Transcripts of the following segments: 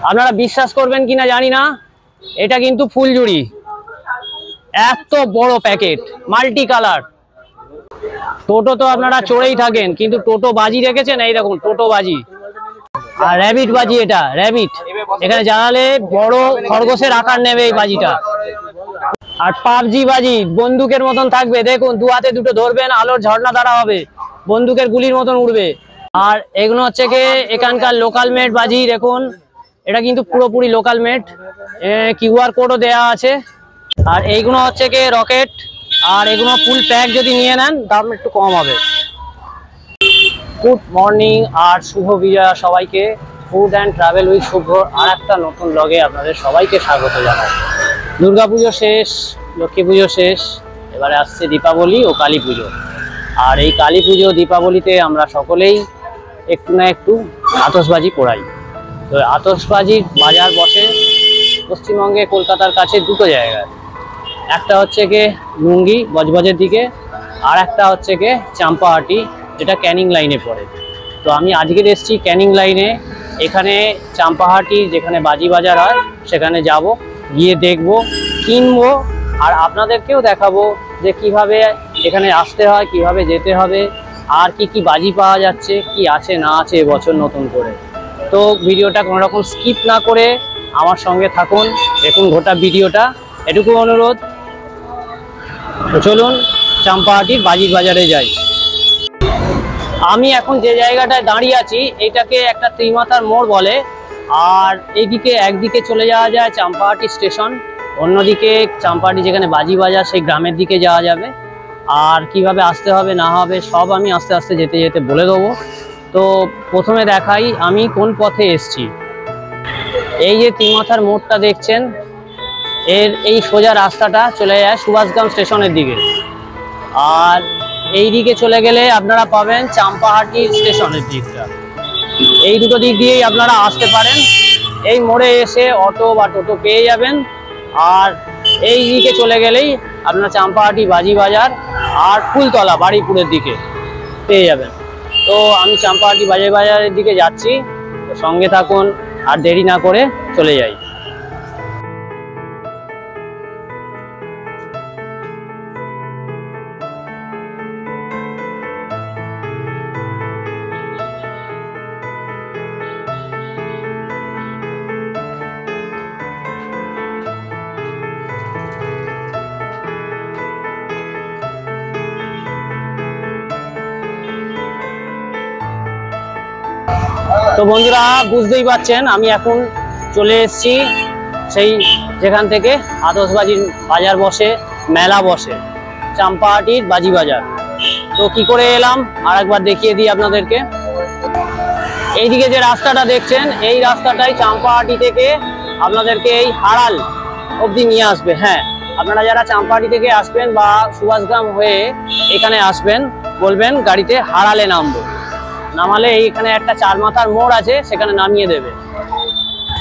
আপনারা বিশ্বাস করবেন কিনা জানি না, এটা কিন্তু ফুলঝুরি, এত বড় প্যাকেট, মাল্টি কালার। টোটো তো আপনারা চড়েই থাকেন, কিন্তু টোটো বাজি রেখেছেন, এই দেখুন টোটো বাজি আর র্যাবিট বাজি। এটা র্যাবিট, এখানে জ্বালালে বড় খরগোশের আকার নেবে এই বাজিটা। আর পাবজি বাজি বন্দুকের মতন থাকবে, দেখুন দু হাতে দুটো ধরবেন, আলোর ঝর্ণা দ্বারা হবে, বন্দুকের গুলির মতন উড়বে। আর এগুলো হচ্ছে কি এখানকার লোকাল মেড বাজি, দেখুন এটা কিন্তু পুরোপুরি লোকাল মেড, কিউআর কোডও দেওয়া আছে। আর এইগুলো হচ্ছে কি রকেট, আর এগুলো ফুল প্যাক যদি নিয়ে নেন দাম একটু কম হবে। গুড মর্নিং আর শুভ বিজয়া সবাইকে। ফুড অ্যান্ড ট্রাভেল উইথ শুভ আর একটা নতুন ব্লগে আপনাদের সবাইকে স্বাগত জানাই। দুর্গাপুজো শেষ, লক্ষ্মী পুজো শেষ, এবারে আসছে দীপাবলি ও কালী পুজো। আর এই কালী পুজো দীপাবলিতে আমরা সকলেই একটু না একটু আতশবাজি পোড়াই। তো আতশবাজির বাজার বসে পশ্চিমবঙ্গে কলকাতার কাছে দুটো জায়গায়, একটা হচ্ছে গিয়ে লুঙ্গি বজবজের দিকে, আর একটা হচ্ছে গিয়ে চাম্পাহাটি, যেটা ক্যানিং লাইনে পড়ে। তো আমি আজকের এসেছি ক্যানিং লাইনে, এখানে চাম্পাহাটি যেখানে বাজি বাজার হয় সেখানে যাব, গিয়ে দেখব, কিনবো, আর আপনাদেরকেও দেখাবো যে কিভাবে এখানে আসতে হয়, কিভাবে যেতে হবে, আর কি কি বাজি পাওয়া যাচ্ছে, কি আছে না আছে এবছর নতুন করে। তো ভিডিওটা কোনো রকম স্কিপ না করে আমার সঙ্গে থাকুন, দেখুন গোটা ভিডিওটা, এটুকু অনুরোধ। তো চলুন চাম্পাহাটির বাজির বাজারে যাই। আমি এখন যে জায়গাটায় দাঁড়িয়ে আছি এটাকে একটা ত্রিমাথার মোড় বলে। আর এইদিকে একদিকে চলে যাওয়া যায় চাম্পাহাটি স্টেশন, অন্যদিকে চাম্পাহাটি যেখানে বাজি বাজার সেই গ্রামের দিকে যাওয়া যাবে। আর কিভাবে আসতে হবে না হবে সব আমি আস্তে আস্তে যেতে যেতে বলে দেবো। তো প্রথমে দেখাই আমি কোন পথে এসছি। এই যে ত্রিমাথার মোড়টা দেখছেন, এর এই সোজা রাস্তাটা চলে যায় সুভাষগ্রাম স্টেশনের দিকে। আর এই দিকে চলে গেলে আপনারা পাবেন চাম্পাহাটি স্টেশনের দিকটা। এই দুটো দিক দিয়েই আপনারা আসতে পারেন। এই মোড়ে এসে অটো বা টোটো পেয়ে যাবেন। আর এই দিকে চলে গেলেই আপনারা চাম্পাহাটি বাজি বাজার আর ফুলতলা বাড়িপুরের দিকে পেয়ে যাবেন। তো আমি চাম্পাহাটি বাজি বাজারের দিকে যাচ্ছি, তো সঙ্গে থাকুন, আর দেরি না করে চলে যাই। তো বন্ধুরা বুঝতেই পারছেন আমি এখন চলে এসেছি সেই যেখান থেকে আতশবাজির বাজার বসে, মেলা বসে, চাম্পাহাটির বাজি বাজার। তো কি করে এলাম আর একবার দেখিয়ে দিই আপনাদেরকে। এইদিকে যে রাস্তাটা দেখছেন এই রাস্তাটাই চাম্পাহাটি থেকে আপনাদেরকে এই হারাল অবধি নিয়ে আসবে। হ্যাঁ, আপনারা যারা চাম্পাহাটি থেকে আসবেন বা সুভাষগ্রাম হয়ে এখানে আসবেন, বলবেন গাড়িতে হারালে নামবো, নামালে এইখানে একটা চার মাথার মোড় আছে, সেখানে নামিয়ে দেবে।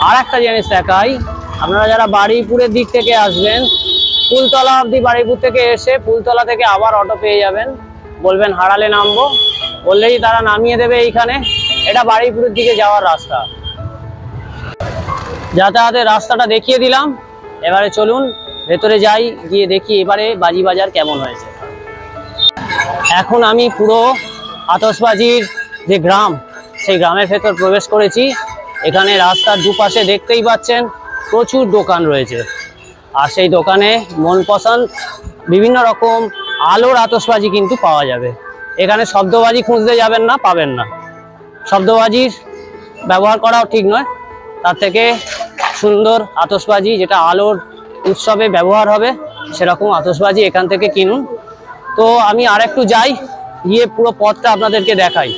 আর একটা জিনিস দেখাই, আপনারা যারা বাড়িপুরের দিক থেকে আসবেন, ফুলতলা অবধি বাড়িপুর থেকে এসে ফুলতলা থেকে আবার অটো পেয়ে যাবেন, বলবেন হারালে নামবো, বললেই তারা নামিয়ে দেবে এইখানে। এটা বাড়িপুরের দিকে যাওয়ার রাস্তা। যাতায়াতের রাস্তাটা দেখিয়ে দিলাম, এবারে চলুন ভেতরে যাই, গিয়ে দেখি এবারে বাজি বাজার কেমন হয়েছে। এখন আমি পুরো আতশবাজির যে গ্রাম সেই গ্রামের ভেতর প্রবেশ করেছি। এখানে রাস্তার দুপাশে দেখতেই পাচ্ছেন প্রচুর দোকান রয়েছে। আর সেই দোকানে মন পছন্দ বিভিন্ন রকম আলোর আতশবাজি কিন্তু পাওয়া যাবে। এখানে শব্দবাজি খুঁজতে যাবেন না, পাবেন না। শব্দবাজির ব্যবহার করাও ঠিক নয়, তার থেকে সুন্দর আতশবাজি যেটা আলোর উৎসবে ব্যবহার হবে সেরকম আতশবাজি এখান থেকে কিনুন। তো আমি আর একটু যাই, গিয়ে পুরো পথটা আপনাদেরকে দেখাই।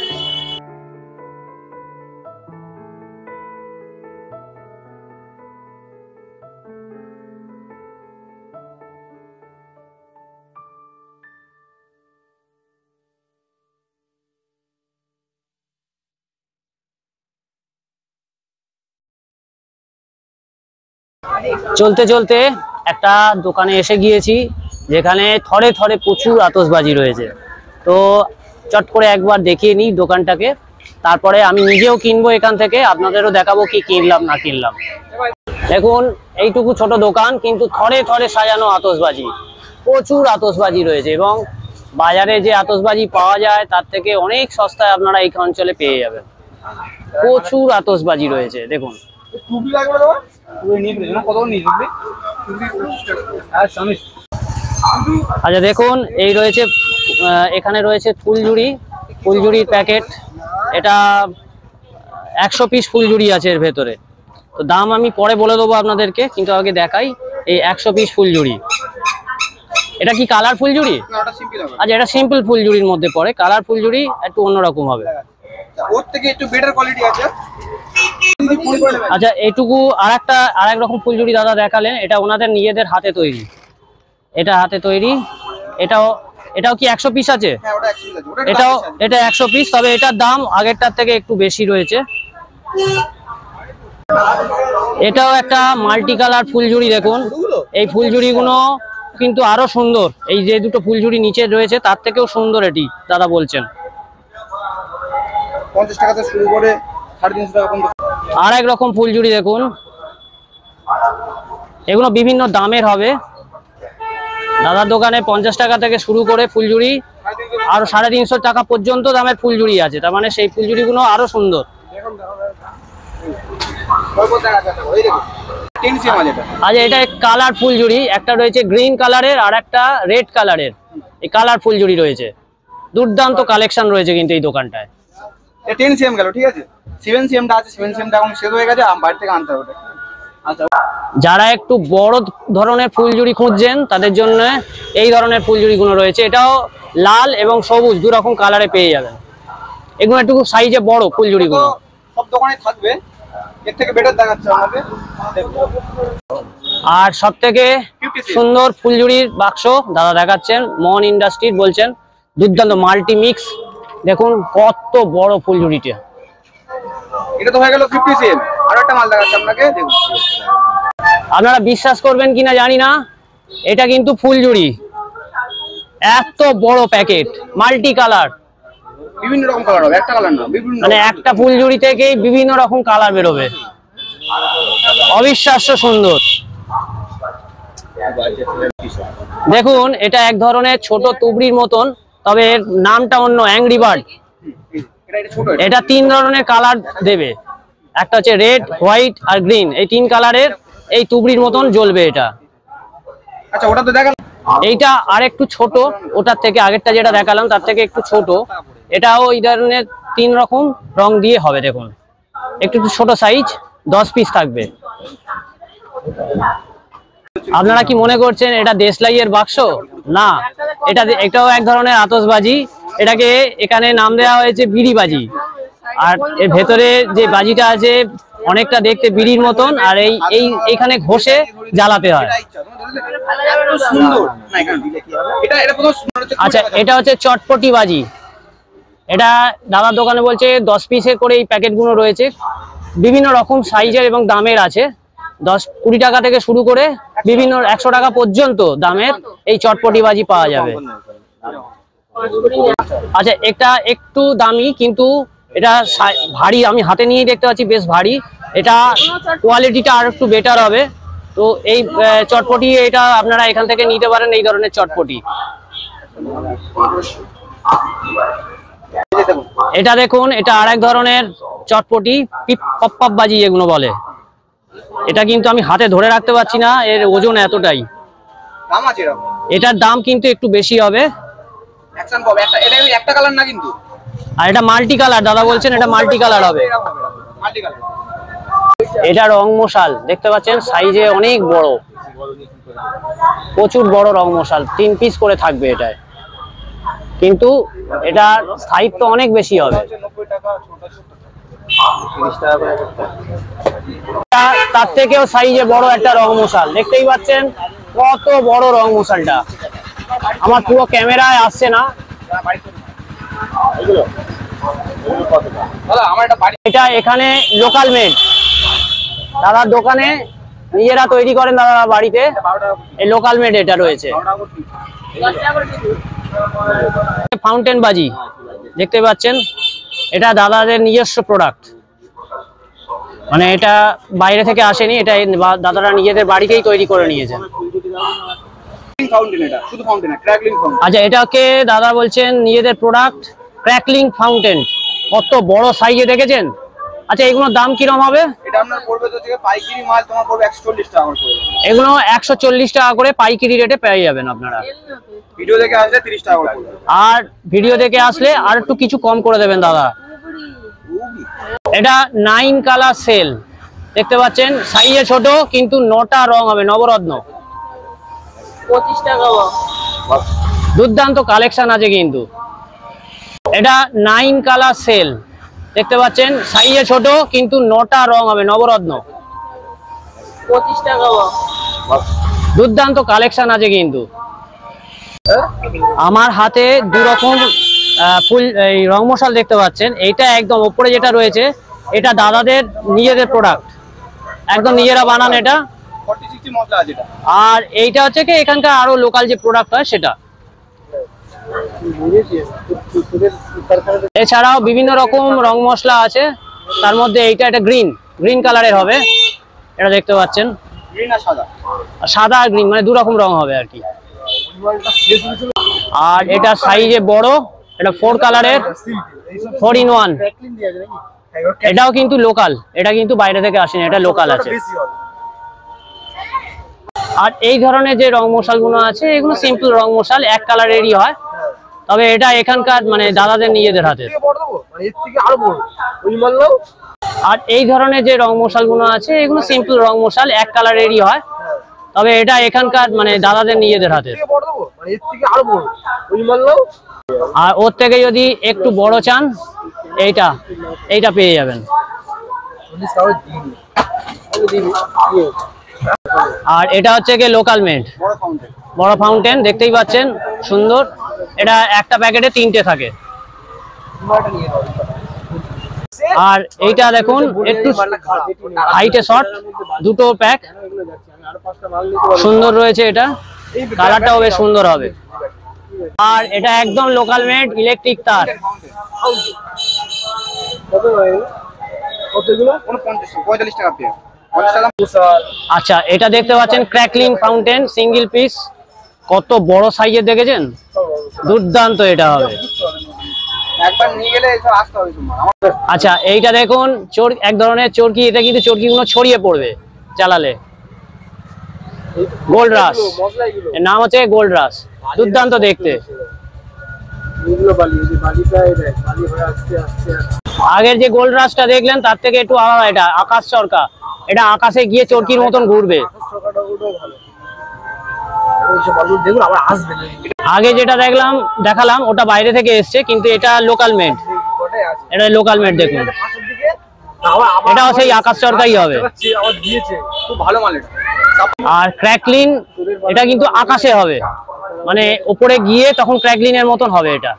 চলতে চলতে একটা দোকানে এসে গিয়েছি যেখানে থরে থরে প্রচুর আতশবাজি রয়েছে। তো চট করে একবার দেখিয়ে নিই দোকানটাকে। তারপরে আমি নিজেও কিনবো এখান থেকে, আপনাদেরও দেখাবো কি কিনলাম না কিনলাম। দেখুন এইটুকু ছোট দোকান, কিন্তু থরে থরে সাজানো আতশবাজি, প্রচুর আতশবাজি রয়েছে এবং বাজারে যে আতশবাজি পাওয়া যায় তার থেকে অনেক সস্তায় আপনারা এই অঞ্চলে পেয়ে যাবেন। প্রচুর আতশবাজি রয়েছে দেখুন। আচ্ছা দেখুন, এই রয়েছে এখানে রয়েছে ফুলঝুরি, ফুলঝুরির প্যাকেট। এটা 100 পিস ফুলঝুরি আছে এর ভেতরে। তো দাম আমি পরে বলে দেবো আপনাদেরকে, কিন্তু আগে দেখাই এই 100 পিস ফুলঝুরি। এটা কি কালার ফুলঝুরি? আচ্ছা, এটা সিম্পল ফুলঝুরির মধ্যে পড়ে। কালার ফুলঝুরি একটু অন্যরকম হবে। ওর থেকে একটু বেটার কোয়ালিটি আছে। আচ্ছা, এইটুকু আরেক রকম ফুলঝুরি দাদা দেখালেন, এটা ওনাদের নিজেদের হাতে তৈরি। এটা হাতে তৈরি। এটাও কি 100 পিস আছে? এটা 100 পিস, তবে এটার দাম আগেরটার থেকে একটু বেশি রয়েছে। এটাও একটা মাল্টি কালার ফুলঝুরি। দেখুন এই ফুলঝুরিগুলো কিন্তু আরো সুন্দর, এই যে দুটো ফুলঝুরি নিচে রয়েছে তার থেকেও সুন্দর এটি দাদা বলছেন। 50 টাকা থেকে শুরু করে 350 টাকা পর্যন্ত। আর এক রকম ফুলঝুরি দেখুন, এগুলো বিভিন্ন দামের হবে। দাদার দোকানে 50 টাকা থেকে শুরু করে ফুলঝুরি আর 350 টাকা পর্যন্ত দামের ফুলঝুরি আছে। তার মানে সেই ফুলঝুরিগুলো আরো সুন্দর। আচ্ছা, এটা কালার ফুলঝুরি, একটা রয়েছে গ্রিন কালারের আর একটা রেড কালারের। এই কালার ফুলঝুরি রয়েছে, দুর্দান্ত কালেকশন রয়েছে কিন্তু এই দোকানটায়। 10 সিএম গেল, ঠিক আছে। 7 সিএমটা আছে, 7 সিএমটা এখন শেষ হয়ে গেছে, বাইরে থেকে আনতে হবে। আচ্ছা, যারা একটু বড় ধরনের ফুলঝুরি খুঁজছেন তাদের জন্য এই ধরনের ফুলঝুরিগুলো রয়েছে। এটাও লাল এবং সবুজ দু রকম কালারে পেয়ে যাবেন। এগুলো একটু সাইজে বড় ফুলঝুরিগুলো, সব দোকানে থাকবে, এর থেকে বেটার দেখাচ্ছে আমাদের। আর সব থেকে সুন্দর ফুলঝুরির বাক্স দাদা দেখাচ্ছেন, মোহন ইন্ডাস্ট্রির বলছেন, দুর্দান্ত মাল্টি মিক্স। দেখুন কত বড় ফুলঝুরিটা। এটা তো হয়ে গেল 50 সিএম। আর একটা মাল দেখাচ্ছি আপনাকে, দেখুন। আপনারা বিশ্বাস করবেন কিনা জানি না, এটা কিন্তু ফুলঝুরি, এত বড় প্যাকেট, মাল্টি কালার, বিভিন্ন রকম কালার হবে, একটা কালার না, বিভিন্ন, মানে একটা ফুলঝুরি থেকেই বিভিন্ন রকম কালার বেরোবে। অবিশ্বাস্য সুন্দর। দেখুন এটা এক ধরনের ছোট তুবড়ির মতন, তবে এর নামটা অন্য, অ্যাংরি বার্ড। এটা 3 ধরনের কালার দেবে, একটা হচ্ছে রেড, হোয়াইট আর গ্রিন। এই 3 কালারের এই তুবড়ির মতন জ্বলবে এটা। আচ্ছা, ওটা তো দেখালাম। এইটা আর একটু ছোট, ওটার থেকে আগেরটা যেটা দেখালাম তার থেকে একটু ছোট। এটাও এই ধরনের 3 রকম রং দিয়ে হবে। দেখুন একটু ছোট সাইজ, 10 পিস থাকবে। আপনারা কি মনে করছেন এটা দেশলাইয়ের বাক্স? না, এটাও এক ধরনের আতশবাজি। এটাকে এখানে নাম দেওয়া হয়েছে বিড়িবাজি। আর এর ভেতরে যে বাজিটা আছে অনেকটা দেখতে বিড়ির মতন, আর এইখানে ঘষে জ্বালাতে হয়। আচ্ছা, এটা হচ্ছে চটপটি বাজি। এটা দাদার দোকানে বলছে 10 পিসের করে এই প্যাকেটগুলো রয়েছে, বিভিন্ন রকম সাইজের এবং দামের আছে। 10-20 টাকা থেকে শুরু করে বিভিন্ন 100 টাকা পর্যন্ত দামের এই চটপটি বাজি পাওয়া যাবে। আচ্ছা, এটা একটু দামি, কিন্তু এটা ভারী। আমি হাতে নিয়ে দেখতে পাচ্ছি বেশ ভারী। এটা কোয়ালিটিটা আর একটু বেটার হবে। তো এই চটপটি এটা আপনারা এখান থেকে নিতে পারেন, এই ধরনের চটপটি। এটা দেখুন, এটা আরেক ধরনের চটপটি, পপ বাজি যেগুলো বলে। এটা কিন্তু আমি হাতে ধরে রাখতে পারছি না, এর ওজন এতটাই। এটার দাম কিন্তু একটু বেশি হবে। একটা কালার না কিন্তু, আর এটা মাল্টি কালার, দাদা বলছেন এটা মাল্টি কালার হবে। এটা রং মশাল দেখতে পাচ্ছেন, সাইজে অনেক বড়, প্রচুর বড় রং মশাল। 3 পিস করে থাকবে এটায়, কিন্তু এটা স্থায়িত্ব অনেক বেশি হবে। তার থেকেও সাইজে বড় একটা রং মশাল দেখতেই পাচ্ছেন, কত বড় রং মশালটা। আমার পুরো ক্যামেরায় আসছে না। এটা এখানে লোকাল মেড, দাদার দোকানে নিজেরা তৈরি করেন দাদা বাড়িতে। এই লোকাল মেড এটা রয়েছে। ফাউন্টেন বাজি দেখতে পাচ্ছেন, এটা দাদাদের নিজস্ব প্রোডাক্ট, মানে এটা বাইরে থেকে আসেনি, এটা দাদারা নিজেদের বাড়িতেই তৈরি করে নিয়েছেন। আচ্ছা, এটাকে দাদা বলছেন নিজেদের প্রোডাক্ট ক্র্যাকলিং ফাউন্টেন। কত বড় সাইজে দেখেছেন। আচ্ছা, এগুলোর দাম কিরকম হবে? এটা আপনার পড়বে তো থেকে পাইকারি মাল তোমার পড়বে 140 টাকা করে পড়বে। এগুলো 140 টাকা করে পাইকারি রেটে পেয়ে যাবেন আপনারা। ভিডিও দেখে আসলে 30 টাকা করে পড়বে। আর ভিডিও দেখে আসলে আর একটু কিছু কম করে দেবেন দাদা। এটা 9 কালার সেল দেখতে পাচ্ছেন, সাইজে ছোট কিন্তু 9টা রং হবে, নবরত্ন। 25 টাকা। দুর্দান্ত কালেকশন আছে কিন্তু। এটা 9 কালার সেল দেখতে পাচ্ছেন, সাইজে ছোট কিন্তু 9টা রং হবে, নবরত্ন। 25 টাকা। দুর্দান্ত কালেকশন আছে কিন্তু। আমার হাতে দু রকম ফুল এই রং মশাল দেখতে পাচ্ছেন। এইটা একদম উপরে যেটা রয়েছে এটা দাদাদের নিজেদের প্রোডাক্ট, একদম নিজেরা বানান এটা। 40-60 মশলা আছে এটা। আর এইটা হচ্ছে কি এখানকার আরো লোকাল যে প্রোডাক্ট হয় সেটা। এছাড়াও বিভিন্ন রকম রং মশলা আছে, তার মধ্যে এইটা একটা গ্রিন কালারের হবে, এটা দেখতে পাচ্ছেন। গ্রিন আর সাদা, সাদা আর গ্রিন মানে দু রকম রং হবে আর কি। আর এটা সাইজে বড়, এটা 4 কালারের 4 in 1। এটাও কিন্তু লোকাল, এটা কিন্তু বাইরে থেকে আসেনি, এটা লোকাল আছে। আর এই ধরনের যে রং মশাল গুলো আছে এগুলো সিম্পল রং মশাল, এক কালারেরই হয়, তবে এটা এখানকার মানে দাদাদের নিজেদের হাতে। আর এই ধরনের যে রং মশাল গুলো আছে এগুলো সিম্পল রং মশাল, এক কালারেরই হয়, তবে এটা এখানকার মানে দাদাদের নিজেদের হাতে। আর ওর থেকে যদি একটু বড় চান এইটা পেয়ে যাবেন। আর এটা হচ্ছে কি লোকাল মেড বড় ফাউন্টেন, দেখতেই পাচ্ছেন সুন্দর। এটা একটা প্যাকেটে 3টে থাকে। আর এইটা দেখুন একটু হাইটে শর্ট, 2টো প্যাক, সুন্দর রয়েছে। এটা কালারটাও বেশ সুন্দর হবে। আর এটা একদম লোকাল মেড ইলেকট্রিক তার। আচ্ছা, এটা দেখতে পাচ্ছেন ক্র্যাকলিং ফাউন্টেন সিঙ্গেল পিস, কত বড় সাইজের দেখেছেন, দুর্দান্ত এটা হবে। একবার নিয়ে গেলে এসব আসতে হবে তোমার। আচ্ছা, এইটা দেখুন এক ধরনের চরকি, এটা কিন্তু চরকিগুলো ছড়িয়ে পড়বে চালালে। গোল্ড রাশ, এর নাম হচ্ছে গোল্ড রাশ, দুর্দান্ত দেখতে। আগের যে গোল্ড রাশটা দেখলেন তার থেকে একটু আলাদা, এটা আকাশ চরকা, এটা আকাশে গিয়ে চরকির মতন ঘুরবে। আগে যেটা দেখালাম ওটা বাইরে থেকে এসছে, কিন্তু এটা লোকাল মেড, এটা লোকাল মেড দেখুন। এটাও সেই আকাশ চরকাই হবে। আর ক্র্যাকলিন এটা কিন্তু আকাশে হবে, মানে উপরে গিয়ে তখন ক্র্যাকলিন এর মতন হবে। এটা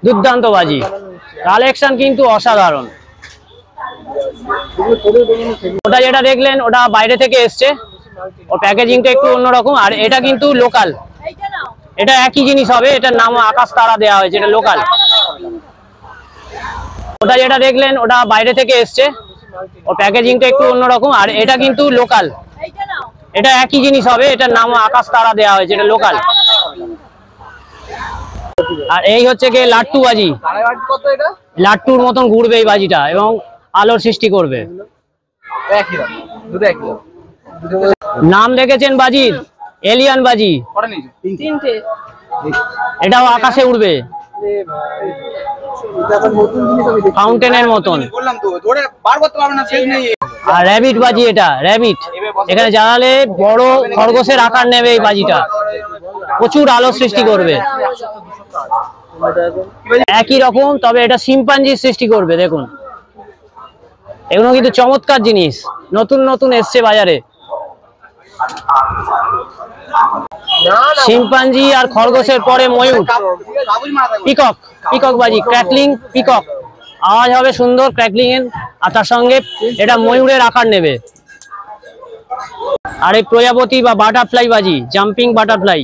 দুর্দান্ত বাজি, কালেকশন কিন্তু অসাধারণ। ওটা যেটা দেখলেন ওটা বাইরে থেকে এসছে, ওর প্যাকেজিংটা একটু অন্যরকম। আর এটা কিন্তু লোকাল, এটা একই জিনিস হবে, এটার নাম আকাশ তারা দেওয়া হয়েছে, এটা লোকাল। ওটা যেটা দেখলেন ওটা বাইরে থেকে এসছে, ওর প্যাকেজিংটা একটু অন্যরকম। আর এটা কিন্তু লোকাল, এটা একই জিনিস হবে, এটার নাম আকাশ তারা দেওয়া হয়েছে, এটা লোকাল। আর এই হচ্ছে কি লাট্টু বাজি, লাট্টুর মতন ঘুরবে এই বাজিটা এবং আলোর সৃষ্টি করবে। নাম দেখেছেন বাজির, এলিয়ান বাজি, এটাও আকাশে উড়বে ফাউন্টেনের মতন। আর র্যাবিট বাজি, এটা র্যাবিট, এখানে জ্বালালে বড় খরগোশের আকার নেবে এই বাজিটা, প্রচুর আলো সৃষ্টি করবে। একই রকম, তবে এটা শিম্পাঞ্জির সৃষ্টি করবে। দেখুন এগুলো কিন্তু চমৎকার জিনিস, নতুন নতুন এসছে বাজারে। শিম্পাঞ্জি আর খরগোশের পরে ময়ূর, পিকক বাজি, ক্র্যাকলিং পিকক, আওয়াজ হবে সুন্দর ক্র্যাকলিং এর, আর তার সঙ্গে এটা ময়ূরের আকার নেবে। আর এই প্রজাপতি বা বাটারফ্লাই বাজি, জাম্পিং বাটারফ্লাই,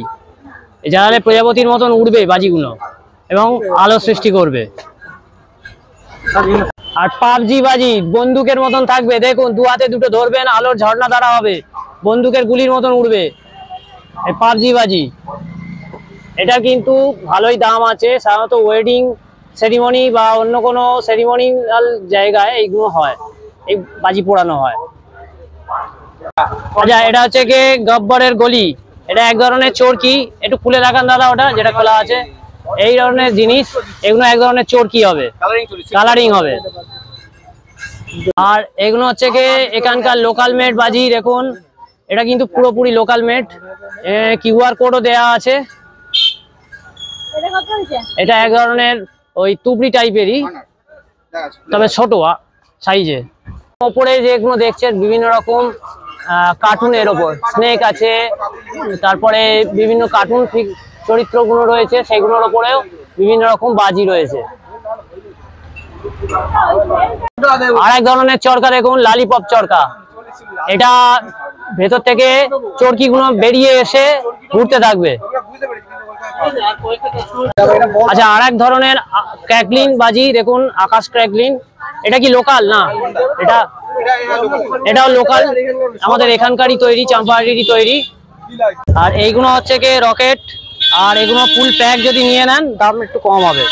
জ্বালালে প্রজাপতির মতন উড়বে বাজিগুলো এবং আলো সৃষ্টি করবে। আর পাবজি বাজি বন্দুকের মতন থাকবে, দেখুন দু হাতে দুটো ধরবেন, আলোর ঝর্ণা দ্বারা হবে, বন্দুকের গুলির মতন উড়বে এই পাবজি বাজি। এটা কিন্তু ভালোই দাম আছে, সাধারণত ওয়েডিং সেরিমনি বা অন্য কোনো সেরিমনিয়াল জায়গায় এইগুলো হয়, এই বাজি পোড়ানো হয়। আচ্ছা, এটা হচ্ছে কি গব্বরের গলি, এটা এক ধরনের চরকি, একটু খুলে দেখান দাদা ওটা যেটা খোলা আছে। এই ধরনের জিনিস, এগুলো এক ধরনের চরকি হবে, কালারিং হবে। আর এগুলো হচ্ছে কি এখানকার লোকাল মেড বাজি, দেখুন এটা কিন্তু পুরোপুরি লোকাল মেড, কিউআর কোডও দেওয়া আছে। এটা এক ধরনের ওই তুবড়ি টাইপেরই, তবে ছোট সাইজে। ওপরে যেগুলো দেখছেন বিভিন্ন রকম কার্টুনের ওপর স্নেক আছে, তারপরে বিভিন্ন কার্টুন চরিত্রগুলো রয়েছে, সেগুলোর ওপরেও বিভিন্ন রকম বাজি রয়েছে। আর এক ধরনের চরকা দেখুন, লালিপপ চরকা, এটা ভেতর থেকে চরকিগুলো বেরিয়ে এসে ঘুরতে থাকবে। আচ্ছা, আর এক ধরনের ক্র্যাকলিং বাজি দেখুন, আকাশ ক্র্যাকলিং, এটা কি লোকাল না? এটাও লোকাল, আমাদের এখানকারই তৈরি, চাম্পাহাটিরই তৈরি। আর এইগুলো হচ্ছে কি রকেট, আর এগুলো ফুল প্যাক যদি নিয়ে নেন দাম একটু কম হবে।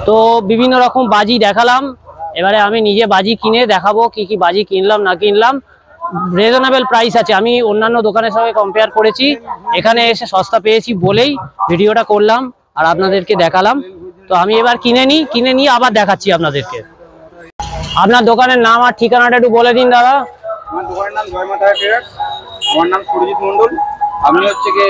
তো বিভিন্ন রকম বাজি দেখালাম, এবারে আমি নিজে বাজি কিনে দেখাবো কি কি বাজি কিনলাম না কিনলাম। রিজনেবল প্রাইস আছে, আমি অন্যান্য দোকানের সঙ্গে কম্পেয়ার করেছি, এখানে এসে সস্তা পেয়েছি বলেই ভিডিওটা করলাম আর আপনাদেরকে দেখালাম। তো আমি এবার কিনে নিয়ে আবার দেখাচ্ছি আপনাদেরকে। আপনার দোকানের নাম আর ঠিকানাটা একটু বলে দিন দাদা। আমার দোকানের নাম জয় মা তারা ট্রেডার্স, আমার নাম সুরজিৎ মন্ডল। আপনি হচ্ছে কি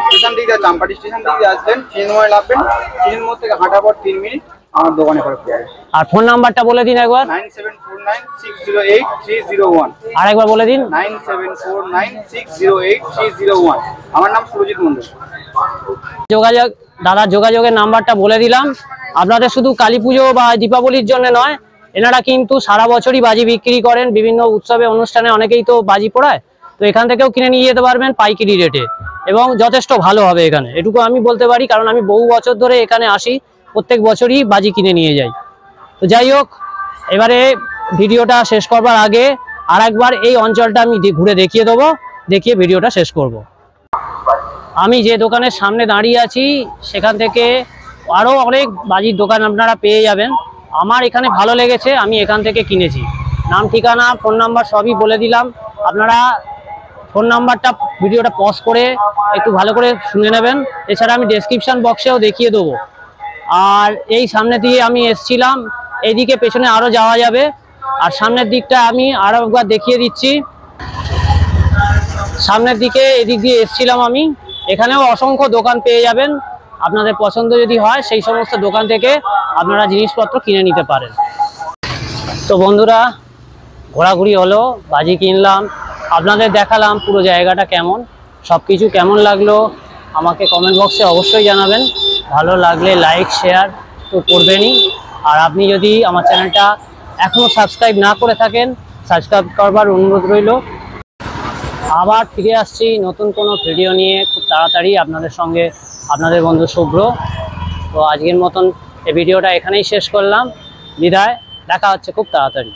স্টেশন থেকে চাম্পাটি স্টেশন থেকে আসবেন, ট্রেন মোড়ে নামবেন, ট্রেনের মোড় থেকে হাঁটার পর 3 মিনিট আমার দোকানে পড়ে যাবে। আর ফোন নাম্বারটা বলে দিন একবার। 9749608301। আর একবার বলে দিন। 9749608301। আমার নাম সুরজিৎ মন্ডল। যোগাযোগের নাম্বারটা বলে দিলাম। আপনাদের শুধু কালী পুজো বা দীপাবলির জন্য নয়, এনারা কিন্তু সারা বছরই বাজি বিক্রি করেন, বিভিন্ন উৎসবে অনুষ্ঠানে অনেকেই তো বাজি পোড়ায়, তো এখান থেকেও কিনে নিয়ে যেতে পারবেন পাইকারি রেটে, এবং যথেষ্ট ভালো হবে এখানে, এটুকু আমি বলতে পারি, কারণ আমি বহু বছর ধরে এখানে আসি, প্রত্যেক বছরই বাজি কিনে নিয়ে যাই। তো যাই হোক, এবারে ভিডিওটা শেষ করবার আগে আর একবার এই অঞ্চলটা আমি ঘুরে দেখিয়ে দেবো, দেখিয়ে ভিডিওটা শেষ করব। আমি যে দোকানের সামনে দাঁড়িয়ে আছি সেখান থেকে আরও অনেক বাজির দোকান আপনারা পেয়ে যাবেন। আমার এখানে ভালো লেগেছে, আমি এখান থেকে কিনেছি। নাম, ঠিকানা, ফোন নাম্বার সবই বলে দিলাম। আপনারা ফোন নাম্বারটা ভিডিওটা পজ করে একটু ভালো করে শুনে নেবেন, এছাড়া আমি ডেসক্রিপশন বক্সেও দেখিয়ে দেবো। আর এই সামনে দিয়ে আমি এসছিলাম, এইদিকে পেছনে আরও যাওয়া যাবে, আর সামনের দিকটা আমি আরও একবার দেখিয়ে দিচ্ছি। সামনের দিকে এদিক দিয়ে এসছিলাম আমি, এখানেও অসংখ্য দোকান পেয়ে যাবেন, আপনাদের পছন্দ যদি হয় সেই সমস্ত দোকান থেকে আপনারা জিনিসপত্র কিনে নিতে পারেন। তো বন্ধুরা, ঘোরাঘুরি হলো, বাজি কিনলাম, আপনাদের দেখালাম পুরো জায়গাটা কেমন, সব কিছু কেমন লাগলো আমাকে কমেন্ট বক্সে অবশ্যই জানাবেন। ভালো লাগলে লাইক শেয়ার তো করবেনই, আর আপনি যদি আমার চ্যানেলটা এখনও সাবস্ক্রাইব না করে থাকেন, সাবস্ক্রাইব করবার অনুরোধ রইল। আবার ফিরে আসছি নতুন কোনো ভিডিও নিয়ে খুব তাড়াতাড়ি আপনাদের সঙ্গে, আপনাদের বন্ধু শুভ্র। তো আজকের মতন এই ভিডিওটা এখানেই শেষ করলাম, বিদায়, দেখা হচ্ছে খুব তাড়াতাড়ি।